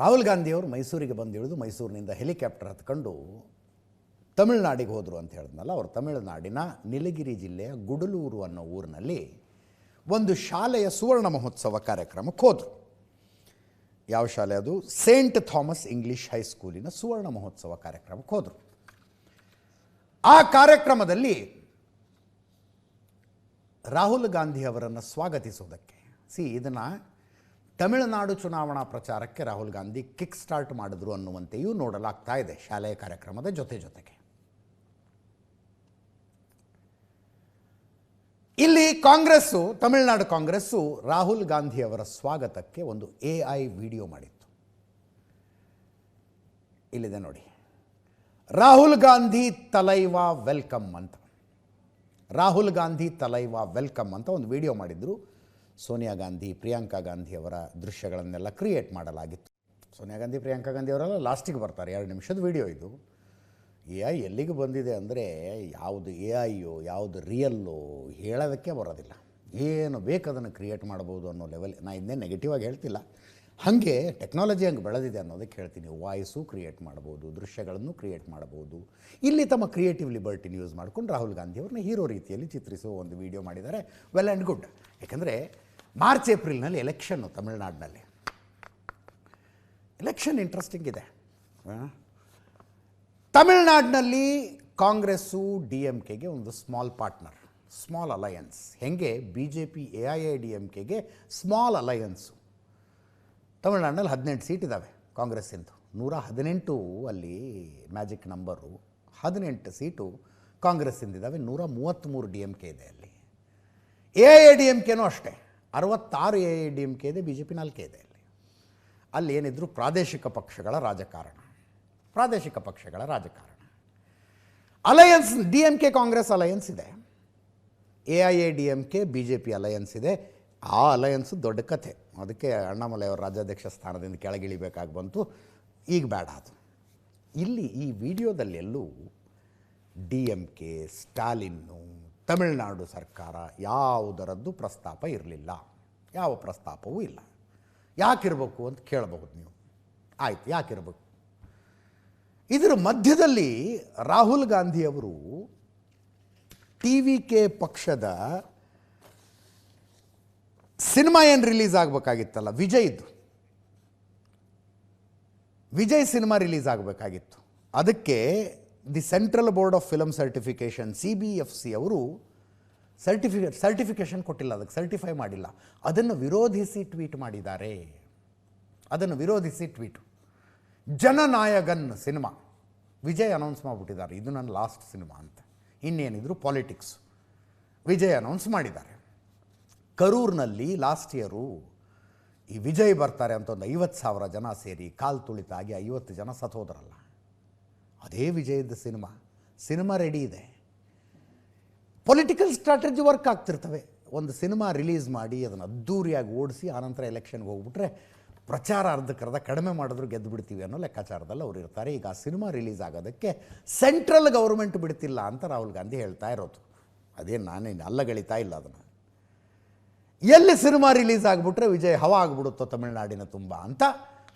ರಾಹುಲ್ ಗಾಂಧಿಯವರು ಮೈಸೂರಿಗೆ ಬಂದಿಳಿದು ಮೈಸೂರಿನಿಂದ ಹೆಲಿಕಾಪ್ಟರ್ ಹತ್ಕೊಂಡು ತಮಿಳುನಾಡಿಗೆ ಹೋದರು ಅಂತ ಹೇಳಿದ್ನಲ್ಲ. ಅವರು ತಮಿಳುನಾಡಿನ ನೀಲಗಿರಿ ಜಿಲ್ಲೆಯ ಗುಡಲೂರು ಅನ್ನೋ ಊರಿನಲ್ಲಿ ಒಂದು ಶಾಲೆಯ ಸುವರ್ಣ ಮಹೋತ್ಸವ ಕಾರ್ಯಕ್ರಮಕ್ಕೆ ಹೋದರು. ಯಾವ ಶಾಲೆ ಅದು? ಸೇಂಟ್ ಥಾಮಸ್ ಇಂಗ್ಲಿಷ್ ಹೈಸ್ಕೂಲಿನ ಸುವರ್ಣ ಮಹೋತ್ಸವ ಕಾರ್ಯಕ್ರಮಕ್ಕೆ ಹೋದರು. ಆ ಕಾರ್ಯಕ್ರಮದಲ್ಲಿ ರಾಹುಲ್ ಗಾಂಧಿ ಅವರನ್ನು ಸ್ವಾಗತಿಸುವುದಕ್ಕೆ ಇದನ್ನು ತಮಿಳುನಾಡು ಚುನಾವಣಾ ಪ್ರಚಾರಕ್ಕೆ ರಾಹುಲ್ ಗಾಂಧಿ ಕಿಕ್ ಸ್ಟಾರ್ಟ್ ಮಾಡಿದ್ರು ಅನ್ನುವಂತೆಯೂ ನೋಡಲಾಗ್ತಾ ಇದೆ ಶಾಲೆಯ ಕಾರ್ಯಕ್ರಮದ ಜೊತೆಗೆ. ಇಲ್ಲಿ ಕಾಂಗ್ರೆಸ್ಸು, ತಮಿಳುನಾಡು ಕಾಂಗ್ರೆಸ್ಸು ರಾಹುಲ್ ಗಾಂಧಿ ಅವರ ಸ್ವಾಗತಕ್ಕೆ ಒಂದು AI ವಿಡಿಯೋ ಮಾಡಿತ್ತು. ಇಲ್ಲಿದೆ ನೋಡಿ, ರಾಹುಲ್ ಗಾಂಧಿ ತಲೈವಾ ವೆಲ್ಕಮ್ ಅಂತ, ರಾಹುಲ್ ಗಾಂಧಿ ತಲೈವಾ ವೆಲ್ಕಮ್ ಅಂತ ಒಂದು ವಿಡಿಯೋ ಮಾಡಿದ್ರು. ಸೋನಿಯಾ ಗಾಂಧಿ, ಪ್ರಿಯಾಂಕಾ ಗಾಂಧಿ ಅವರ ದೃಶ್ಯಗಳನ್ನೆಲ್ಲ ಕ್ರಿಯೇಟ್ ಮಾಡಲಾಗಿತ್ತು. ಸೋನಿಯಾ ಗಾಂಧಿ, ಪ್ರಿಯಾಂಕಾ ಗಾಂಧಿ ಅವರೆಲ್ಲ ಲಾಸ್ಟಿಗೆ ಬರ್ತಾರೆ. 2 ನಿಮಿಷದ ವಿಡಿಯೋ ಇದು. AI ಎಲ್ಲಿಗೆ ಬಂದಿದೆ ಅಂದರೆ ಯಾವುದು AIಯೋ ಯಾವುದು ರಿಯಲ್ಲು ಹೇಳೋದಕ್ಕೆ ಬರೋದಿಲ್ಲ. ಏನು ಬೇಕು ಅದನ್ನು ಕ್ರಿಯೇಟ್ ಮಾಡ್ಬೋದು ಅನ್ನೋ ಲೆವೆಲ್. ನಾನು ಇದನ್ನೇ ನೆಗೆಟಿವ್ ಆಗಿ ಹೇಳ್ತಿಲ್ಲ, ಹಾಗೆ ಟೆಕ್ನಾಲಜಿ ಹಂಗೆ ಬೆಳೆದಿದೆ ಅನ್ನೋದಕ್ಕೆ ಹೇಳ್ತೀನಿ. ವಾಯ್ಸು ಕ್ರಿಯೇಟ್ ಮಾಡ್ಬೋದು, ದೃಶ್ಯಗಳನ್ನು ಕ್ರಿಯೇಟ್ ಮಾಡ್ಬೋದು. ಇಲ್ಲಿ ತಮ್ಮ ಕ್ರಿಯೇಟಿವ್ ಲಿಬರ್ಟಿನ ಯೂಸ್ ಮಾಡ್ಕೊಂಡು ರಾಹುಲ್ ಗಾಂಧಿ ಅವ್ರನ್ನ ಹೀರೋ ರೀತಿಯಲ್ಲಿ ಚಿತ್ರಿಸುವ ಒಂದು ವಿಡಿಯೋ ಮಾಡಿದ್ದಾರೆ. Well and good. ಯಾಕಂದರೆ ಮಾರ್ಚ್ ಏಪ್ರಿಲ್ನಲ್ಲಿ ಎಲೆಕ್ಷನ್ನು ತಮಿಳುನಾಡಿನಲ್ಲಿ. ಎಲೆಕ್ಷನ್ ಇಂಟ್ರೆಸ್ಟಿಂಗ್ ಇದೆ. ತಮಿಳುನಾಡಿನಲ್ಲಿ ಕಾಂಗ್ರೆಸ್ಸು DMKಗೆ ಒಂದು ಸ್ಮಾಲ್ ಪಾರ್ಟ್ನರ್, ಸ್ಮಾಲ್ ಅಲಯನ್ಸ್. ಹೆಂಗೆ BJP AIADMKಗೆ ಸ್ಮಾಲ್ ಅಲಯನ್ಸು. ತಮಿಳುನಾಡಿನಲ್ಲಿ 18 ಸೀಟ್ ಇದ್ದಾವೆ ಕಾಂಗ್ರೆಸ್ಸಿಂದು. 118 ಅಲ್ಲಿ ಮ್ಯಾಜಿಕ್ ನಂಬರು. 18 ಸೀಟು ಕಾಂಗ್ರೆಸ್ಸಿಂದಿದ್ದಾವೆ. 133 DMK ಇದೆ ಅಲ್ಲಿ. AIADMKನೂ ಅಷ್ಟೇ, 66 AIADMK ಇದೆ, BJP 4 ಇದೆ ಅಲ್ಲಿ. ಅಲ್ಲಿ ಏನಿದ್ರು ಪ್ರಾದೇಶಿಕ ಪಕ್ಷಗಳ ರಾಜಕಾರಣ. ಅಲಯನ್ಸ್ DMK ಕಾಂಗ್ರೆಸ್ ಅಲಯನ್ಸ್ ಇದೆ, AIADMK BJP ಅಲಯನ್ಸ್ ಇದೆ. ಆ ಅಲಯನ್ಸು ದೊಡ್ಡ ಕಥೆ. ಅದಕ್ಕೆ ಅಣ್ಣಾಮಲೈ ಅವರು ರಾಜ್ಯಾಧ್ಯಕ್ಷ ಸ್ಥಾನದಿಂದ ಕೆಳಗಿಳಿಬೇಕಾಗಿ ಬಂತು. ಈಗ ಬೇಡ ಅದು. ಇಲ್ಲಿ ಈ ವಿಡಿಯೋದಲ್ಲಿ ಎಲ್ಲೂ DMK, ಸ್ಟಾಲಿನ್ನು, ತಮಿಳುನಾಡು ಸರ್ಕಾರ ಯಾವುದರದ್ದು ಪ್ರಸ್ತಾಪ ಇರಲಿಲ್ಲ. ಯಾವ ಪ್ರಸ್ತಾಪವೂ ಇಲ್ಲ. ಯಾಕಿರಬೇಕು ಅಂತ ಕೇಳಬಹುದು ನೀವು. ಆಯ್ತು, ಯಾಕಿರಬೇಕು? ಇದರ ಮಧ್ಯದಲ್ಲಿ ರಾಹುಲ್ ಗಾಂಧಿಯವರು TVK ಪಕ್ಷದ ಸಿನಿಮಾ ಏನು ರಿಲೀಸ್ ಆಗಬೇಕಾಗಿತ್ತಲ್ಲ, ವಿಜಯ್ ಸಿನಿಮಾ ರಿಲೀಸ್ ಆಗಬೇಕಾಗಿತ್ತು. ಅದಕ್ಕೆ the central board of film certification CBFC ಅವರು ಸರ್ಟಿಫಿಕೇಷನ್ ಕೊಟ್ಟಿಲ್ಲ, ಅದಕ್ಕೆ ಸರ್ಟಿಫೈ ಮಾಡಿಲ್ಲ. ಅದನ್ನು ವಿರೋಧಿಸಿ ಟ್ವೀಟ್ ಮಾಡಿದ್ದಾರೆ. ಜನನಾಯಗನ್ ಸಿನಿಮಾ ವಿಜಯ್ ಅನೌನ್ಸ್ ಮಾಡಿಬಿಟ್ಟಿದ್ದಾರೆ, ಇದು ನನ್ನ ಲಾಸ್ಟ್ ಸಿನಿಮಾ ಅಂತ. ಇನ್ನೇನಿದ್ರು ಪಾಲಿಟಿಕ್ಸ್. ವಿಜಯ್ ಅನೌನ್ಸ್ ಮಾಡಿದ್ದಾರೆ. ಕರೂರಿನಲ್ಲಿ ಲಾಸ್ಟ್ ಇಯರು ಈ ವಿಜಯ್ ಬರ್ತಾರೆ ಅಂತ ಒಂದು 50,000 ಜನ ಸೇರಿ ಕಾಲು ತುಳಿತಾಗಿ 50 ಜನ ಸತ್ತೋದ್ರಲ್ಲ. ಅದೇ ವಿಜಯದ ಸಿನಿಮಾ ರೆಡಿ ಇದೆ. ಪೊಲಿಟಿಕಲ್ ಸ್ಟ್ರಾಟಜಿ ವರ್ಕ್ ಆಗ್ತಿರ್ತವೆ. ಒಂದು ಸಿನಿಮಾ ರಿಲೀಸ್ ಮಾಡಿ ಅದನ್ನು ಅದ್ದೂರಿಯಾಗಿ ಓಡಿಸಿ ಆನಂತರ ಎಲೆಕ್ಷನ್ಗೆ ಹೋಗ್ಬಿಟ್ರೆ ಪ್ರಚಾರ ಅರ್ಧಕ್ಕರ್ಧ ಕಡಿಮೆ ಮಾಡಿದ್ರು ಗೆದ್ದು ಬಿಡ್ತೀವಿ ಅನ್ನೋ ಲೆಕ್ಕಾಚಾರದಲ್ಲಿ ಅವರು ಇರ್ತಾರೆ. ಈಗ ಆ ಸಿನಿಮಾ ರಿಲೀಸ್ ಆಗೋದಕ್ಕೆ ಸೆಂಟ್ರಲ್ ಗೌರ್ಮೆಂಟ್ ಬಿಡ್ತಿಲ್ಲ ಅಂತ ರಾಹುಲ್ ಗಾಂಧಿ ಹೇಳ್ತಾ ಇರೋದು. ಅದೇನು ನಾನೇನು ಅಲ್ಲಗಳಿತಾ ಇಲ್ಲ ಅದನ್ನು. ಎಲ್ಲಿ ಸಿನಿಮಾ ರಿಲೀಸ್ ಆಗಿಬಿಟ್ರೆ ವಿಜಯ್ ಹವಾ ಆಗಿಬಿಡುತ್ತೋ ತಮಿಳುನಾಡಿನ ತುಂಬ ಅಂತ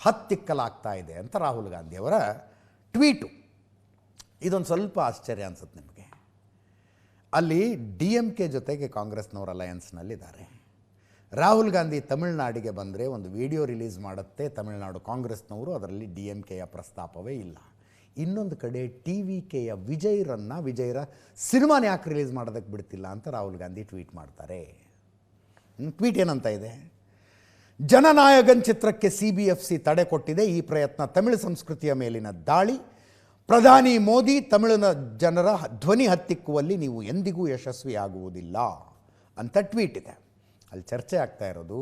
ಹತ್ತಿಕ್ಕಲಾಗ್ತಾ ಇದೆ ಅಂತ ರಾಹುಲ್ ಗಾಂಧಿಯವರ ಟ್ವೀಟು. ಇದೊಂದು ಸ್ವಲ್ಪ ಆಶ್ಚರ್ಯ ಅನ್ಸುತ್ತೆ ನಿಮಗೆ. ಅಲ್ಲಿ DMK ಜೊತೆಗೆ ಕಾಂಗ್ರೆಸ್ನವರು ಅಲಯನ್ಸ್ನಲ್ಲಿದ್ದಾರೆ. ರಾಹುಲ್ ಗಾಂಧಿ ತಮಿಳುನಾಡಿಗೆ ಬಂದರೆ ಒಂದು ವಿಡಿಯೋ ರಿಲೀಸ್ ಮಾಡುತ್ತೆ ತಮಿಳುನಾಡು ಕಾಂಗ್ರೆಸ್ನವರು, ಅದರಲ್ಲಿ DMKಯ ಪ್ರಸ್ತಾಪವೇ ಇಲ್ಲ. ಇನ್ನೊಂದು ಕಡೆ TVKಯ ವಿಜಯ್ರ ಸಿನಿಮಾನ ಯಾಕೆ ರಿಲೀಸ್ ಮಾಡೋದಕ್ಕೆ ಬಿಡ್ತಿಲ್ಲ ಅಂತ ರಾಹುಲ್ ಗಾಂಧಿ ಟ್ವೀಟ್ ಮಾಡ್ತಾರೆ. ಟ್ವೀಟ್ ಏನಂತ ಇದೆ? ಜನನಾಯಗನ್ ಚಿತ್ರಕ್ಕೆ CBFC ತಡೆ ಕೊಟ್ಟಿದೆ. ಈ ಪ್ರಯತ್ನ ತಮಿಳು ಸಂಸ್ಕೃತಿಯ ಮೇಲಿನ ದಾಳಿ. ಪ್ರಧಾನಿ ಮೋದಿ ತಮಿಳಿನ ಜನರ ಧ್ವನಿ ಹತ್ತಿಕ್ಕುವಲ್ಲಿ ನೀವು ಎಂದಿಗೂ ಯಶಸ್ವಿಯಾಗುವುದಿಲ್ಲ ಅಂತ ಟ್ವೀಟ್ ಇದೆ. ಅಲ್ಲಿ ಚರ್ಚೆ ಆಗ್ತಾ ಇರೋದು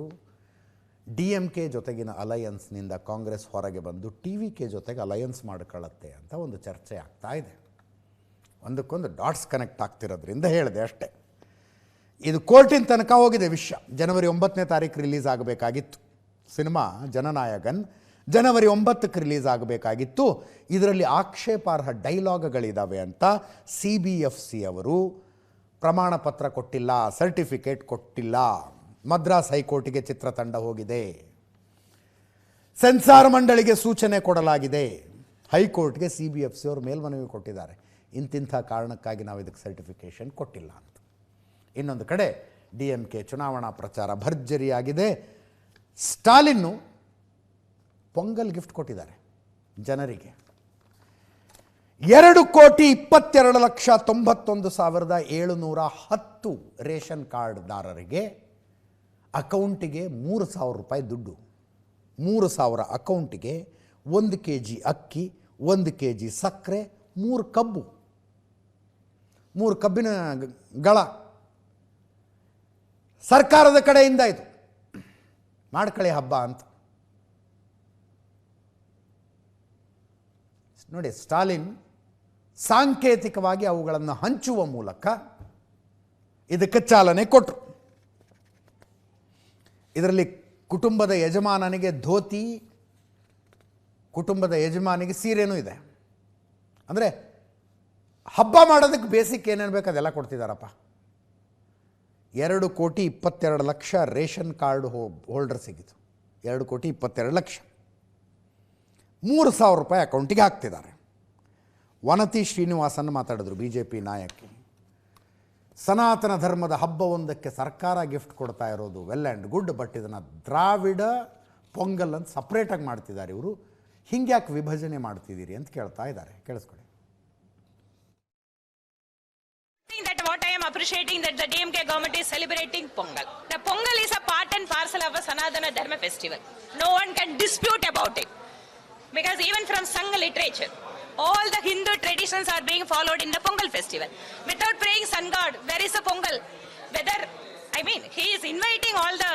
DMK ಜೊತೆಗಿನ ಅಲಯನ್ಸ್ನಿಂದ ಕಾಂಗ್ರೆಸ್ ಹೊರಗೆ ಬಂದು TVK ಜೊತೆಗೆ ಅಲಯನ್ಸ್ ಮಾಡಿಕೊಳ್ಳುತ್ತೆ ಅಂತ ಒಂದು ಚರ್ಚೆ ಆಗ್ತಾ ಇದೆ. ಒಂದಕ್ಕೊಂದು ಡಾಟ್ಸ್ ಕನೆಕ್ಟ್ ಆಗ್ತಿರೋದ್ರಿಂದ ಹೇಳಿದೆ ಅಷ್ಟೇ. ಇದು ಕೋರ್ಟಿನ ತನಕ ಹೋಗಿದೆ ವಿಷಯ. ಜನವರಿ 9ನೇ ತಾರೀಕು ರಿಲೀಸ್ ಆಗಬೇಕಾಗಿತ್ತು ಸಿನಿಮಾ ಜನನಾಯಗನ್. ಜನವರಿ 9ಕ್ಕೆ ರಿಲೀಸ್ ಆಗಬೇಕಾಗಿತ್ತು. ಇದರಲ್ಲಿ ಆಕ್ಷೇಪಾರ್ಹ ಡೈಲಾಗ್ಗಳಿದ್ದಾವೆ ಅಂತ CBFC ಅವರು ಪ್ರಮಾಣ ಪತ್ರ ಕೊಟ್ಟಿಲ್ಲ, ಸರ್ಟಿಫಿಕೇಟ್ ಕೊಟ್ಟಿಲ್ಲ. ಮದ್ರಾಸ್ ಹೈಕೋರ್ಟಿಗೆ ಚಿತ್ರತಂಡ ಹೋಗಿದೆ. ಸೆನ್ಸಾರ್ ಮಂಡಳಿಗೆ ಸೂಚನೆ ಕೊಡಲಾಗಿದೆ. ಹೈಕೋರ್ಟ್ಗೆ CBFC ಅವರು ಮೇಲ್ಮನವಿ ಕೊಟ್ಟಿದ್ದಾರೆ. ಇಂತಿಂಥ ಕಾರಣಕ್ಕಾಗಿ ನಾವು ಇದಕ್ಕೆ ಸರ್ಟಿಫಿಕೇಷನ್ ಕೊಟ್ಟಿಲ್ಲ ಅಂತ. ಇನ್ನೊಂದು ಕಡೆ DMK ಚುನಾವಣಾ ಪ್ರಚಾರ ಭರ್ಜರಿಯಾಗಿದೆ. ಸ್ಟಾಲಿನ್ನು ಪೊಂಗಲ್ ಗಿಫ್ಟ್ ಕೊಟ್ಟಿದ್ದಾರೆ ಜನರಿಗೆ. 2,22,91,710 ರೇಷನ್ ಕಾರ್ಡ್ದಾರರಿಗೆ ಅಕೌಂಟಿಗೆ 3,000 ರೂಪಾಯಿ ದುಡ್ಡು. 3,000 ಅಕೌಂಟಿಗೆ 1 kg ಅಕ್ಕಿ, 1 kg ಸಕ್ಕರೆ, 3 ಕಬ್ಬು, 3 ಕಬ್ಬಿನ ಗಳ ಸರ್ಕಾರದ ಕಡೆಯಿಂದ ಇದು ಮಾಡ್ಕೊಳ್ಳಿ ಹಬ್ಬ ಅಂತ. ನೋಡಿ, ಸ್ಟಾಲಿನ್ ಸಾಂಕೇತಿಕವಾಗಿ ಅವುಗಳನ್ನು ಹಂಚುವ ಮೂಲಕ ಇದಕ್ಕೆ ಚಾಲನೆ ಕೊಟ್ಟರು. ಇದರಲ್ಲಿ ಕುಟುಂಬದ ಯಜಮಾನನಿಗೆ ಧೋತಿ, ಕುಟುಂಬದ ಯಜಮಾನಿಗೆ ಸೀರೆನೂ ಇದೆ. ಅಂದರೆ ಹಬ್ಬ ಮಾಡೋದಕ್ಕೆ ಬೇಸಿಕ್ ಏನೇನು ಬೇಕು ಅದೆಲ್ಲ ಕೊಡ್ತಿದ್ದಾರಪ್ಪ. 2,22,00,000 ರೇಷನ್ ಕಾರ್ಡ್ ಹೋಲ್ಡರ್ ಸಿಗಿತು. 2,22,00,000 3,000 ರೂಪಾಯಿ ಅಕೌಂಟಿಗೆ ಹಾಕ್ತಿದ್ದಾರೆ. ವನತಿ ಶ್ರೀನಿವಾಸನ್ ಮಾತಾಡಿದ್ರು, BJP ನಾಯಕಿ. ಸನಾತನ ಧರ್ಮದ ಹಬ್ಬವೊಂದಕ್ಕೆ ಸರ್ಕಾರ ಗಿಫ್ಟ್ ಕೊಡ್ತಾ ಇರೋದು ವೆಲ್ ಆ್ಯಂಡ್ ಗುಡ್, ಬಟ್ ಇದನ್ನು ದ್ರಾವಿಡ ಪೊಂಗಲ್ ಅಂತ ಸಪ್ರೇಟಾಗಿ ಮಾಡ್ತಿದ್ದಾರೆ ಇವರು. ಹಿಂಗ್ಯಾಕೆ ವಿಭಜನೆ ಮಾಡ್ತಿದ್ದೀರಿ ಅಂತ ಕೇಳ್ತಾ ಇದ್ದಾರೆ. ಕೇಳಿಸ್ಕೊಳ್ಳಿ. That what I am appreciating that the DMK government is celebrating Pongal. The Pongal is a part and parcel of a Sanatana Dharma festival. No one can dispute about it. Because even from Sangha literature, all the Hindu traditions are being followed in the Pongal festival. Without praying Sun God, where is the Pongal? He is inviting all the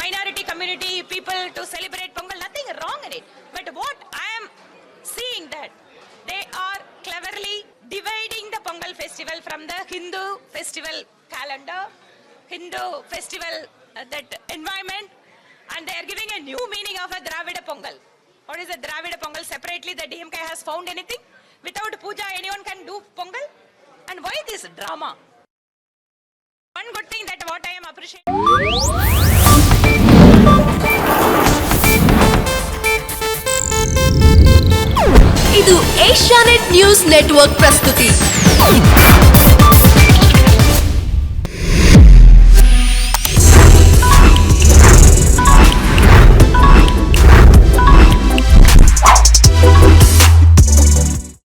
minority community people to celebrate Pongal. Nothing wrong in it. But what I am seeing that they are cleverly dividing the Pongal festival from the Hindu festival calendar, Hindu festival, that environment, and they are giving a new meaning of a Dravida Pongal. What is a Dravida Pongal? Separately, the DMK has found anything? Without puja, anyone can do Pongal? And why this drama? One good thing that what I am appreciating. ಇದು Asianet news network ಪ್ರಸ್ತುತಿ.